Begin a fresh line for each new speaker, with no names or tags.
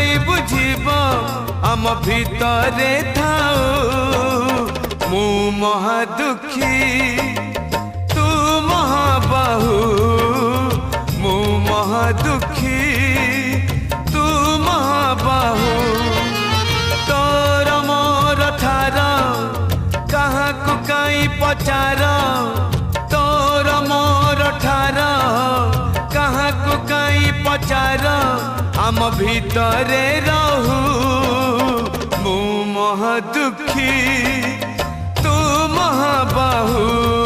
काई बुझीब आम भितरे थाऊ मु महादुखी तू महाबाहु मु महादुखी तू महाबाहु तोर मोर ठार कहाँ को काई पचार तोर मोर ठार कहाँ को काई पचार आम भितरे रहू मु महादुखी तू महाबाहु।